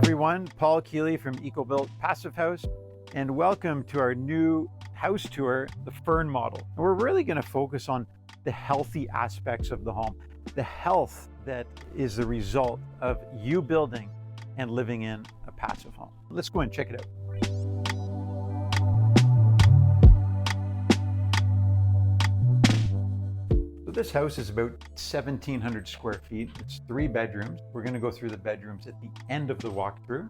everyone, Paul Kealey from EkoBuilt Passive House, and welcome to our new house tour, the Fern model. And we're really going to focus on the healthy aspects of the home, the health that is the result of you building and living in a passive home. Let's go and check it out. So this house is about 1,700 square feet. It's 3 bedrooms. We're going to go through the bedrooms at the end of the walkthrough.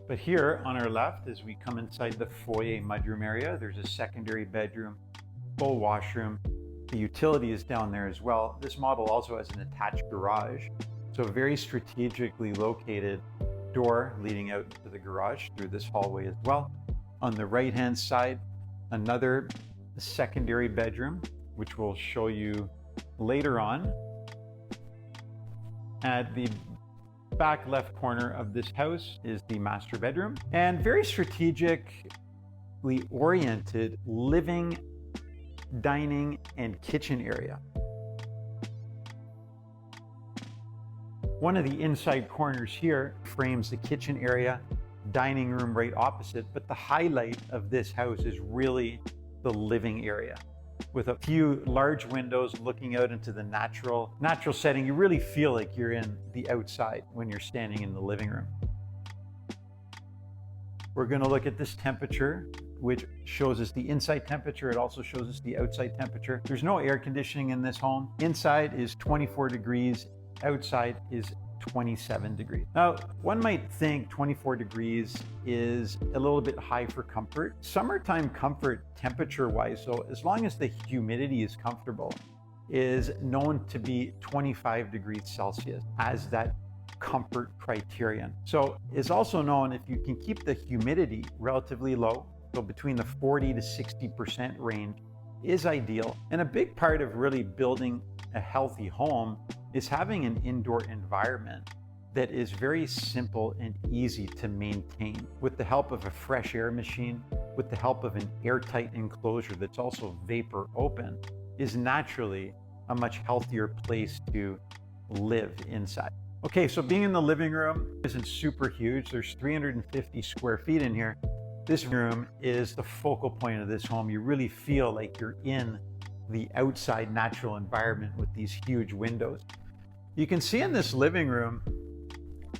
But here on our left, as we come inside the foyer mudroom area, there's a secondary bedroom, full washroom. The utility is down there as well. This model also has an attached garage. So a very strategically located door leading out to the garage through this hallway as well. On the right-hand side, another secondary bedroom, which we'll show you later on. At the back left corner of this house is the master bedroom, and very strategically oriented living, dining, and kitchen area. One of the inside corners here frames the kitchen area, dining room right opposite, but the highlight of this house is really the living area. With a few large windows looking out into the natural setting, you really feel like you're in the outside when you're standing in the living room. We're going to look at this temperature, which shows us the inside temperature. It also shows us the outside temperature. There's no air conditioning in this home. Inside is 24 degrees, outside is 27 degrees. Now, one might think 24 degrees is a little bit high for comfort. Summertime comfort, temperature-wise, so as long as the humidity is comfortable, is known to be 25 degrees Celsius as that comfort criterion. So it's also known if you can keep the humidity relatively low, so between the 40 to 60% range, is ideal. And a big part of really building a healthy home is having an indoor environment that is very simple and easy to maintain. With the help of a fresh air machine, with the help of an airtight enclosure that's also vapor open, is naturally a much healthier place to live inside. Okay, so being in the living room isn't super huge. There's 350 square feet in here. This room is the focal point of this home. You really feel like you're in the outside natural environment with these huge windows. You can see in this living room,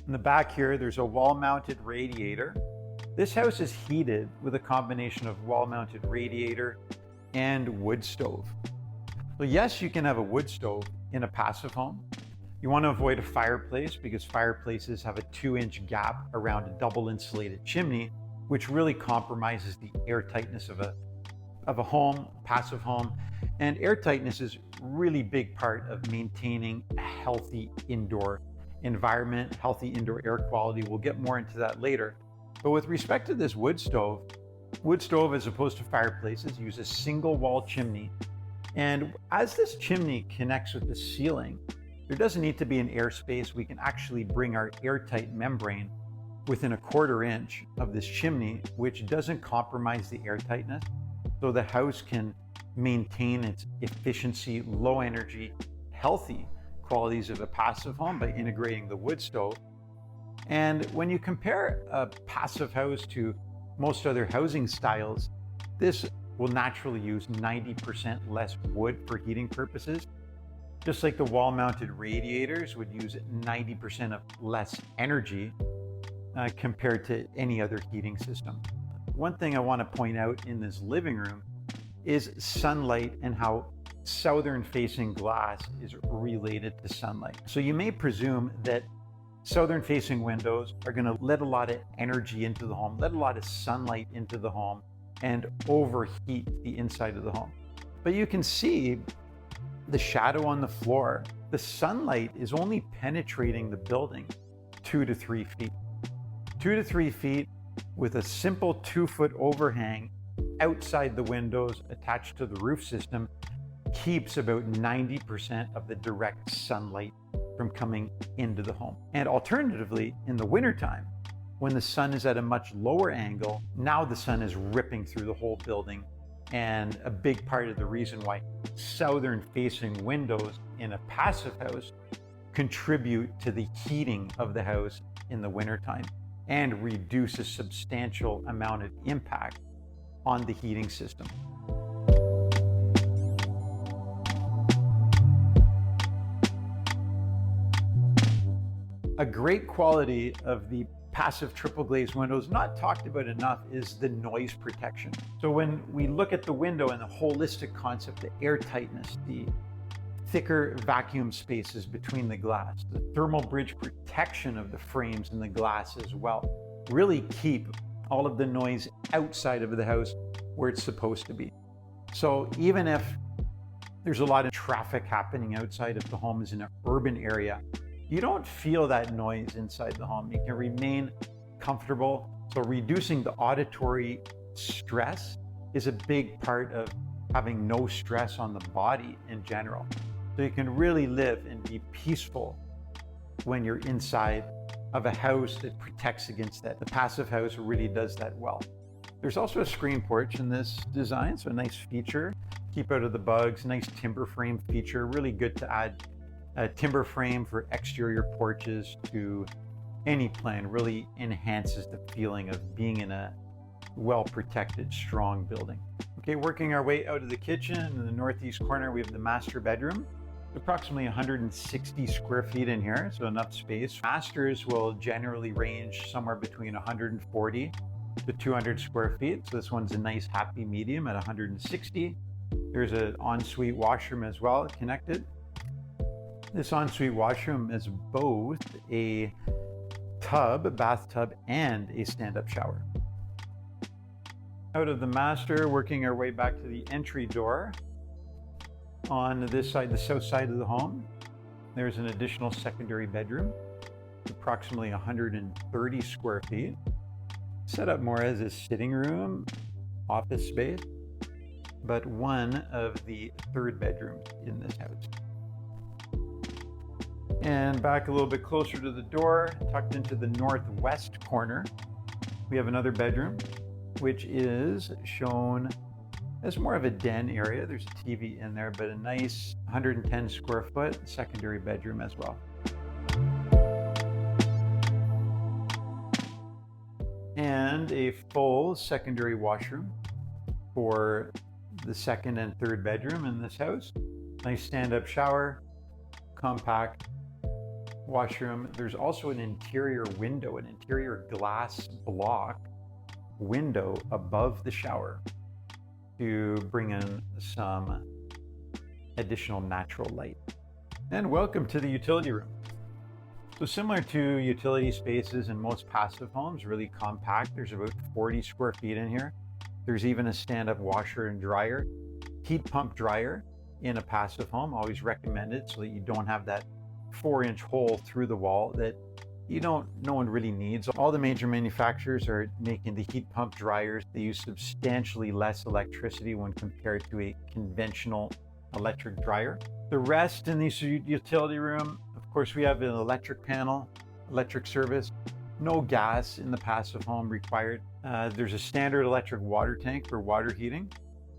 in the back here, there's a wall-mounted radiator. This house is heated with a combination of wall-mounted radiator and wood stove. So yes, you can have a wood stove in a passive home. You want to avoid a fireplace because fireplaces have a 2-inch gap around a double insulated chimney, which really compromises the airtightness of a home, passive home. And airtightness is a really big part of maintaining a healthy indoor environment, healthy indoor air quality. We'll get more into that later. But with respect to this wood stove as opposed to fireplaces use a single wall chimney. And as this chimney connects with the ceiling, there doesn't need to be an airspace. We can actually bring our airtight membrane within a 1/4 inch of this chimney, which doesn't compromise the airtightness. So the house can maintain its efficiency, low energy, healthy qualities of a passive home by integrating the wood stove. And when you compare a passive house to most other housing styles, this will naturally use 90% less wood for heating purposes. Just like the wall-mounted radiators would use 90% of less energy compared to any other heating system. One thing I want to point out in this living room is sunlight and how southern-facing glass is related to sunlight. So you may presume that southern-facing windows are going to let a lot of energy into the home, let a lot of sunlight into the home, and overheat the inside of the home. But you can see the shadow on the floor. The sunlight is only penetrating the building 2 to 3 feet. 2 to 3 feet with a simple 2-foot overhang outside the windows attached to the roof system keeps about 90% of the direct sunlight from coming into the home. And alternatively, in the wintertime, when the sun is at a much lower angle, now the sun is ripping through the whole building. And a big part of the reason why southern facing windows in a passive house contribute to the heating of the house in the wintertime. and reduce a substantial amount of impact on the heating system. A great quality of the passive triple glazed windows, not talked about enough, is the noise protection. So when we look at the window and the holistic concept, the air tightness, the thicker vacuum spaces between the glass, the thermal bridge protection of the frames and the glass as well, really keep all of the noise outside of the house where it's supposed to be. So even if there's a lot of traffic happening outside, if the home is in an urban area, you don't feel that noise inside the home. You can remain comfortable. So reducing the auditory stress is a big part of having no stress on the body in general. So you can really live and be peaceful when you're inside of a house that protects against that. The passive house really does that well. There's also a screen porch in this design, so a nice feature. Keep out of the bugs, nice timber frame feature, really good to add a timber frame for exterior porches to any plan. Really enhances the feeling of being in a well-protected, strong building. Okay, working our way out of the kitchen, in the northeast corner, we have the master bedroom. Approximately 160 square feet in here, so enough space. Masters will generally range somewhere between 140 to 200 square feet. So this one's a nice happy medium at 160. There's an ensuite washroom as well connected. This ensuite washroom is both a bathtub, and a stand-up shower. Out of the master, working our way back to the entry door. On this side, the south side of the home, there's an additional secondary bedroom, approximately 130 square feet. Set up more as a sitting room, office space, but one of the third bedrooms in this house. And back a little bit closer to the door, tucked into the northwest corner, we have another bedroom, which is shown as more of a den area. There's a TV in there, but a nice 110 square foot secondary bedroom as well. And a full secondary washroom for the second and third bedroom in this house. Nice stand-up shower, compact washroom. There's also an interior window, an interior glass block window above the shower to bring in some additional natural light. And welcome to the utility room. So similar to utility spaces in most passive homes, really compact. There's about 40 square feet in here. There's even a stand-up washer and dryer. Heat pump dryer in a passive home, always recommended so that you don't have that 4-inch hole through the wall that no one really needs. All the major manufacturers are making the heat pump dryers. They use substantially less electricity when compared to a conventional electric dryer. The rest in this utility room, of course, we have an electric panel, electric service, no gas in the passive home required. There's a standard electric water tank for water heating.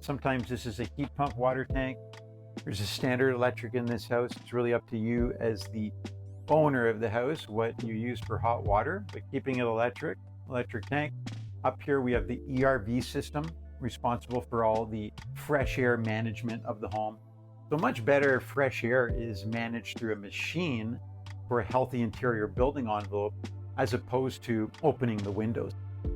Sometimes this is a heat pump water tank. There's a standard electric in this house. It's really up to you as the owner of the house what you use for hot water, but keeping it electric tank. Up here we have the ERV system, responsible for all the fresh air management of the home. So much better fresh air is managed through a machine for a healthy interior building envelope as opposed to opening the windows.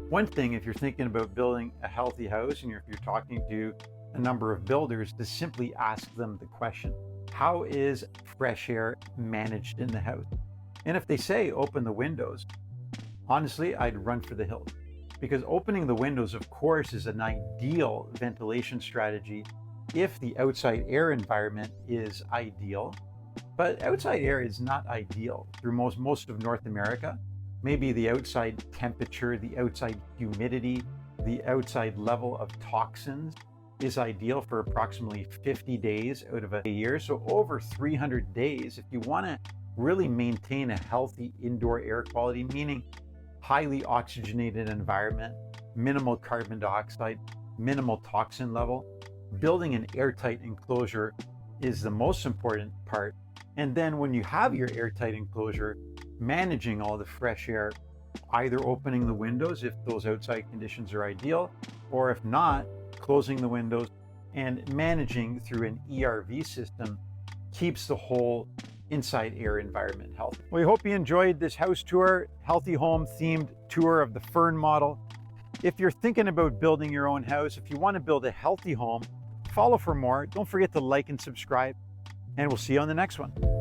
One thing, if you're thinking about building a healthy house and if you're talking to a number of builders, to simply ask them the question, how is fresh air managed in the house? And if they say open the windows, honestly, I'd run for the hills, because opening the windows, of course, is an ideal ventilation strategy if the outside air environment is ideal. But outside air is not ideal through most of North America. Maybe the outside temperature, the outside humidity, the outside level of toxins is ideal for approximately 50 days out of a year. So over 300 days, if you want to really maintain a healthy indoor air quality, meaning highly oxygenated environment, minimal carbon dioxide, minimal toxin level, building an airtight enclosure is the most important part. And then when you have your airtight enclosure, managing all the fresh air either opening the windows if those outside conditions are ideal, or if not, closing the windows and managing through an ERV system keeps the whole inside air environment healthy. We hope you enjoyed this house tour, healthy home themed tour of the Fern model. If you're thinking about building your own house, if you want to build a healthy home, follow for more. Don't forget to like and subscribe, and we'll see you on the next one.